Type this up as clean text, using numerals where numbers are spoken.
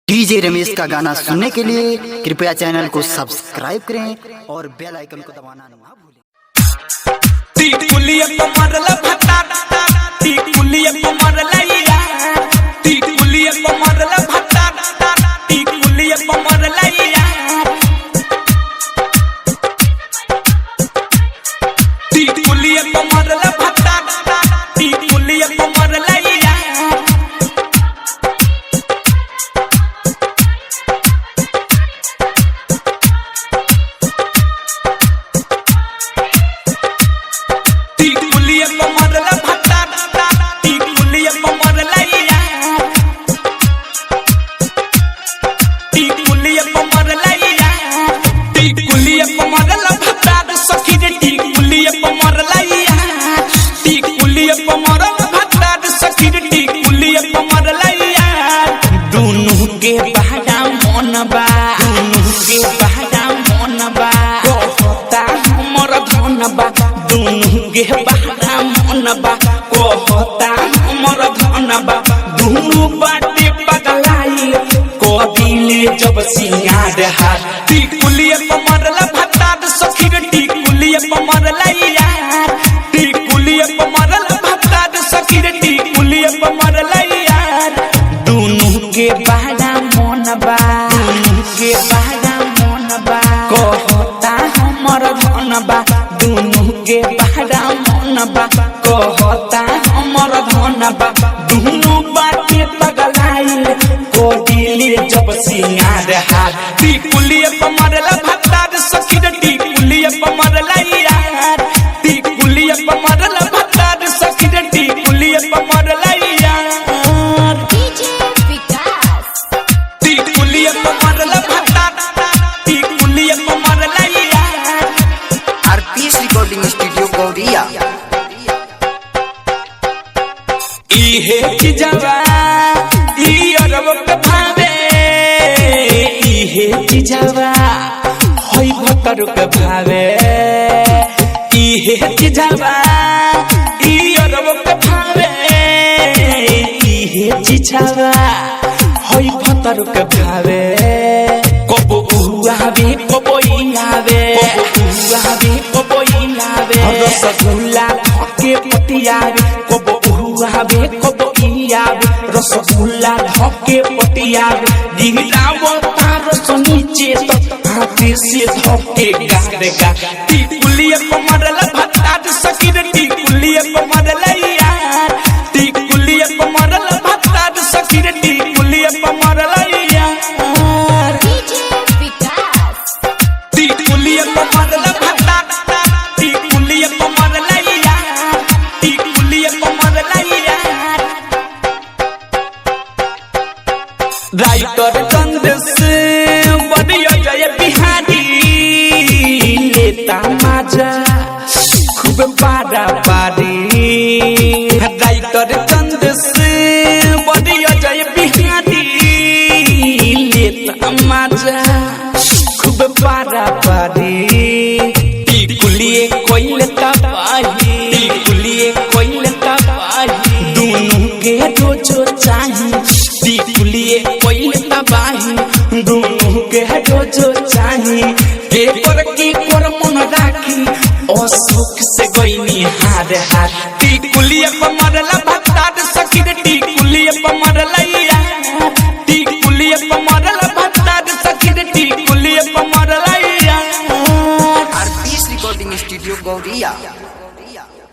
DJ Ramesh का गाना सुनने के लिए कृपया चैनल को सब्सक्राइब करें और बेल आइकन को दबाना ना भूलें। बाटे पगलाई को दिले जब सिंगार हाथ टिकुलिया पमरला भत्ता सखी रे टिकुलिया पमरला यार टिकुलिया पमरला भत्ता सखी रे टिकुलिया पमरला यार दोनों के बहाना मनबा कहता हमर धनबा दोनों के बहाना मनबा कहता हमर धनबा दोनों बाटे पगलाइल को दिले जब सिंगार हाथ टिकुलिया पमरला भत्ता सखी रे टिकुलिया पमरला यार टिकुलिया पमरला भत्ता सखी रे टिकुलिया पमरला यार टिकुलिया पमरला भत्ता टिकुलिया पमरला यार आरपीएस रिकॉर्डिंग स्टूडियो गौरिया। इहे की जवा ई अरब के भावे इहे की जवा होई भतर के भावे इहे की जवा ई अरब के भावे इहे की जवा होई भतर के भावे कबो उहावे कबो इलावे कबो इलावे रसगुल्ला के पटियावे कबो उहावे कबो इयावे रसगुल्ला धके पटियावे गिरावो तार नीचे तक हाथे से धके गारेगा टिकुलिया पमरला भत्ता सखी रे टिकुलिया पमरला यार टिकुलिया पमरला भत्ता सखी रे टिकुलिया पमरला यार टिकुलिया पमरला भत्ता टिकुलिया पमरला यार टिकुलिया पमरला यार राइटर कंदेश बढ़िया जय बिहारी लेता मजा खूब पारा पारी राइटर कंदेश बढ़िया जय बिहारी लेता मजा खूब पारा पारी टिकुलिए कोइल तबाही टिकुलिए कोइल तबाही दोनों के रोजो चाही टिकुलिए कोइल तबाही दोनों के रोजो चाही एकर की कोर मन राखी अशोक से गईनी हार हार टिकुलिए पमरला भत्ता सखी रे टिकुलिए पमरला यार टिकुलिए पमरला भत्ता सखी रे टिकुलिए पमरला यार आरपीएस रिकॉर्डिंग स्टूडियो गौरिया।